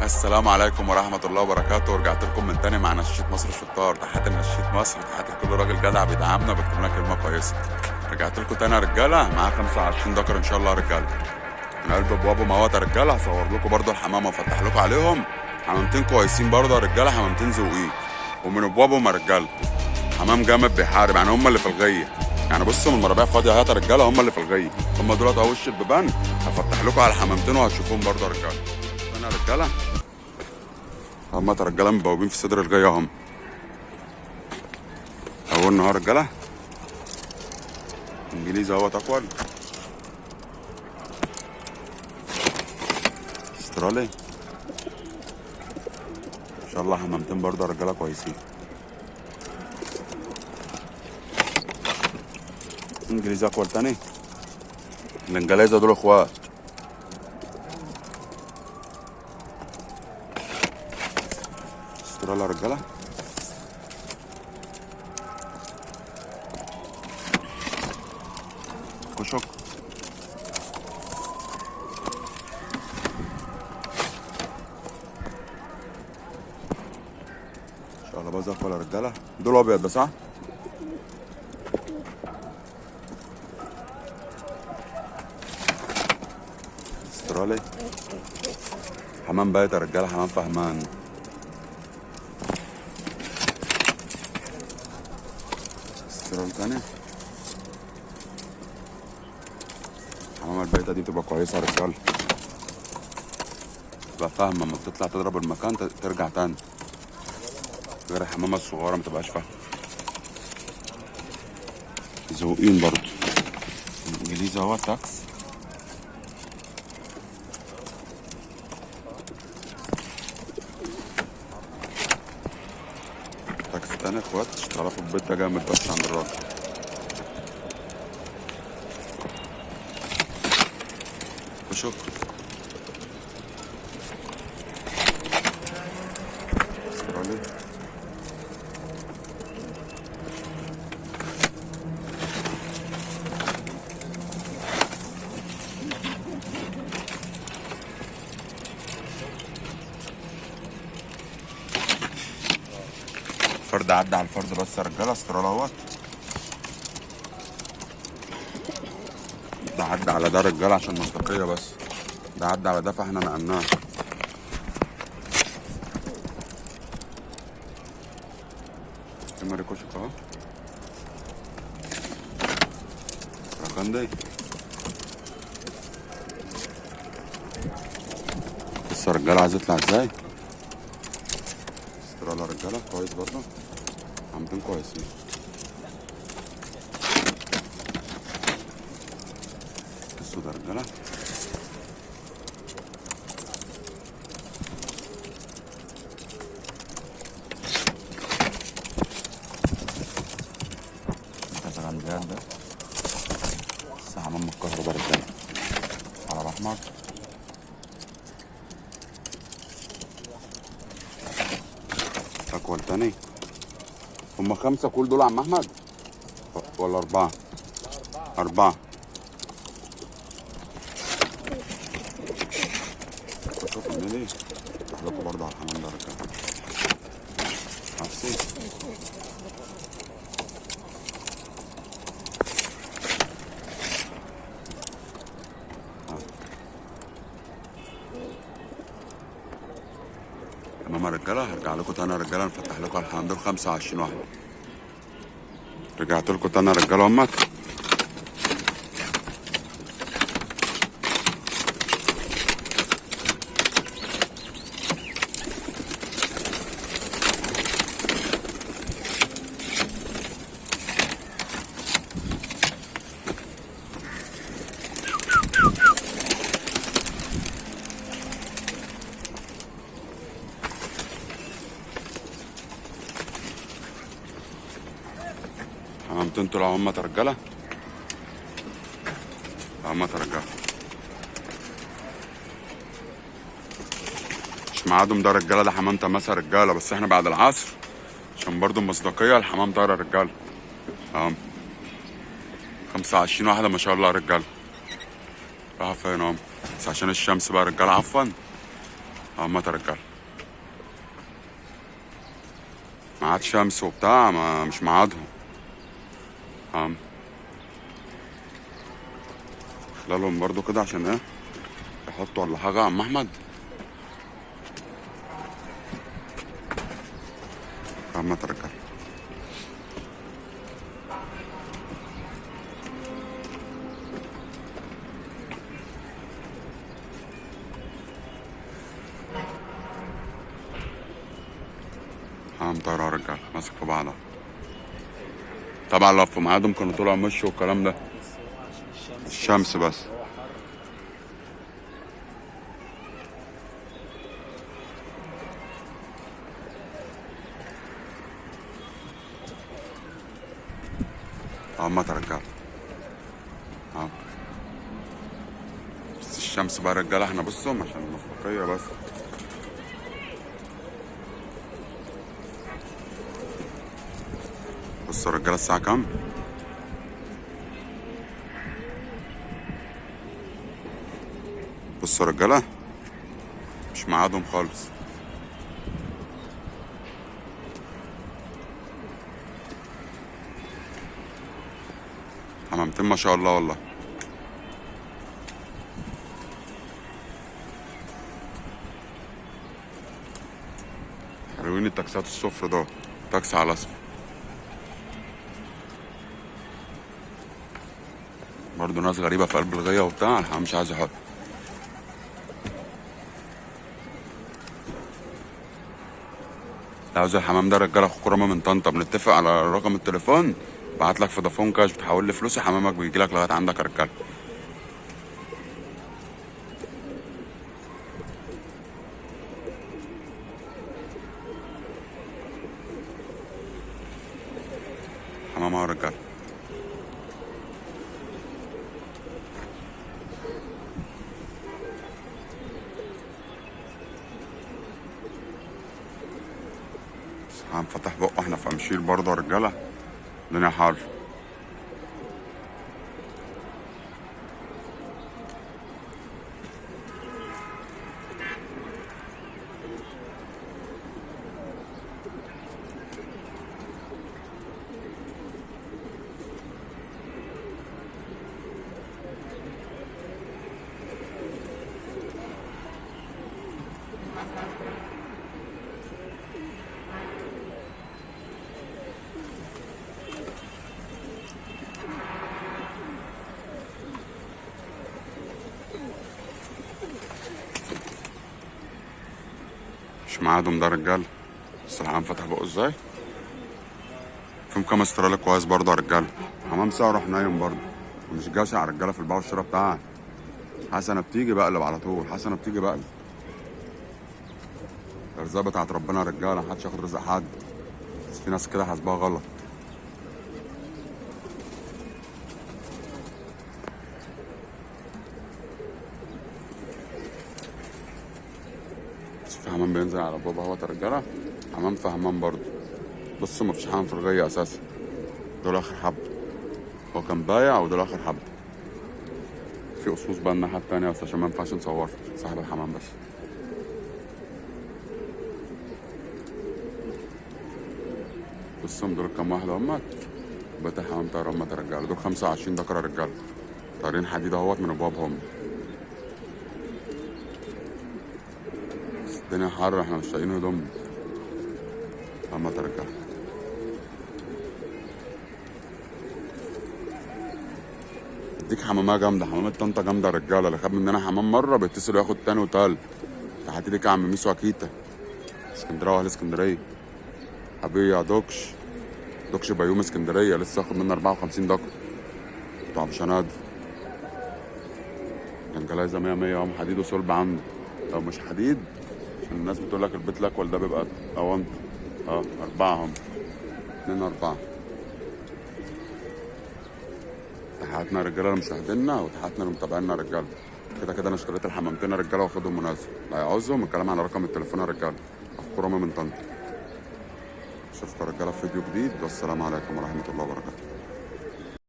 السلام عليكم ورحمة الله وبركاته. ورجعت لكم من تاني مع نشية مصر الشطار. تحياتي لنشية مصر، تحياتي لكل راجل جدع بيدعمنا وبيكتب لنا كلمة كويسة. رجعت لكم تاني يا رجالة، معايا 25 ذكر إن شاء الله يا رجالة. من قلب أبواب موات يا رجالة. هصور لكم برضه الحمامة وأفتح لكم عليهم. حمامتين كويسين برضه يا رجالة، حمامتين ذوقين ومن أبوابهم يا رجالة. حمام جامد بيحارب، يعني هم اللي في الغية. يعني بصوا من المرابع فاضية اهي يا رجالة، هم اللي في الغية. هم دولت أهو وش البيبان. هفتح لكم على الحمامتين وهتشوفوهم برضه يا رجالة. أنا يا رجالة هما رجاله مبوبين في صدر الجايه هم. اول نهار رجاله انجليزي اهوت اكول استرالي ان شاء الله. حمامتين برضه يا رجاله كويسين. انجليزي اكول تاني. الانجليزه دول اخوات. استرالي يا رجاله. كشك ان شاء الله. باز اكول يا رجاله. دول ابيض ده صح؟ استرالي. حمام بايت يا رجاله، حمام فهمان. استرالي تاني. حمام البيتة دي بتبقى كويسة يا رجاله، تبقى فاهمة لما بتطلع تضرب المكان ترجع تاني، غير الحمامة الصغيرة متبقاش فاهمة. ذوقين برضه. الانجليزي اهو تاكس. تاكس تاني اخوات. اشتغلوا في البيت ده جامد بس عند الراجل. وشكرا. استرالي. فرد عدى على الفرد بس يا رجاله. استرالي اهوت. ده عدى على ده رجاله عشان منطقيه بس. ده عدى على ده فاحنا نقلناه. تماري كشك اهو. راكندي. بص يا رجاله عايز يطلع ازاي. استرالي يا رجاله كويس برضه. عاملين كويسين. بصوا ده رجاله. كذا غنديات ده. بس حمام الكهرباء رجاله على الاحمر. اكوال تاني. هما 5 كل دول يا عم احمد ولا 4؟ 4. شوف الميلي. افتح لكم برضه على الحمام ده رجاله. عفسي. تمام يا رجاله. هرجع لكم تاني يا رجاله، نفتح لكم على الحمام دول 25 واحده. رجعت لكم تاني يا رجاله امك. حمامتين طلعوا هم يا رجاله. هم يا رجاله. مش ميعادهم ده رجاله. ده حمام تماسة رجاله، بس احنا بعد العصر عشان برضه المصداقيه. الحمام طاير يا رجاله اهم. 25 واحده ما شاء الله يا رجاله. راحوا فين هم؟ بس عشان الشمس بقى يا رجاله عفوا. هما رجاله ميعاد شمس وبتاع، ما مش ميعادهم. هم خلالهم برضو كده عشان ايه يحطوا ولا حاجة يا عم احمد. هما رجاله مطيرة يا رجاله ماسك في بعضها. طبعا لو في ميعادهم كانوا طلعوا مشوا والكلام ده. الشمس بس. هما رجاله اه. بس الشمس بقى رجاله، احنا بصهم عشان المصداقية بس. بصوا يا رجاله الساعة كام؟ بصوا يا رجاله مش ميعادهم خالص. حمامتين ما شاء الله والله. حلوين التاكسات الصفر ده، تاكسي على اصفر. برضه ناس غريبة في قلب الغية وبتاع، الحمام مش عايز يحط. عاوز الحمام ده رجالة اخو كرامة من طنطا، بنتفق على رقم التليفون، بعتلك فودافون كاش، بتحول لي فلوسي، حمامك بيجيلك لغاية عندك يا رجالة. حمام اهو يا رجالة. هنفتح بقه، احنا في امشير برضه يا رجالة، الدنيا حر. مش ميعادهم ده يا رجالة. بس الحمام فتح بقه ازاي؟ فيهم كام استرالي كويس برضه يا رجالة. حمام ساعة راح نايم برضه، مش جاشع يا رجالة في البيع والشراء بتاعها. حسنة بتيجي بقلب على طول، حسنة بتيجي بقلب. الرزاقة بتاعت ربنا يا رجالة، محدش ياخد رزق حد، بس في ناس كده حاسباها غلط. بس في حمام بينزل على بابا اهوت يا رجالة، حمام في حمام برضه. بصوا مفيش حمام في الغية أساسا، دول آخر حبة. هو كان بايع ودول آخر حبة. في قصوص بقى الناحية التانية بس عشان مينفعش نصور صاحب الحمام بس. بصوا دول كام واحدة همت، بيت الحمام طاير همت يا رجالة. دول 25 ذكر يا رجالة، طايرين حديد اهوت من أبوابهم. بس الدنيا حر، احنا مش لاقيين هدوم. همت يا رجالة. اديك حمامها جامدة، حمامة طنطا جامدة يا رجالة. اللي خد مننا حمام مرة بيتصل ياخد تاني وتالت. تحت ايدك يا عم ميسو أكيتا، اسكندرية وأهل اسكندرية. حبيبي يا دوكش بيوم اسكندرية، لسه واخد منه 54 دكر بتوع أبو شناد. كان جلايزة 100 هم حديد وصلب عنده. لو مش حديد عشان الناس بتقول لك البيت الأكول ده بيبقى أونطة. 4 هم، 2 4. تحياتنا يا رجاله لمشاهدينا، وتحياتنا لمتابعينا يا رجاله. كده كده انا اشتريت الحمامتين يا رجاله واخدهم مناسب، لا يعوزهم الكلام على رقم التليفون يا رجاله. اخو رامي من طنطا. اشوفكم يا رجاله في فيديو جديد، والسلام عليكم ورحمه الله وبركاته.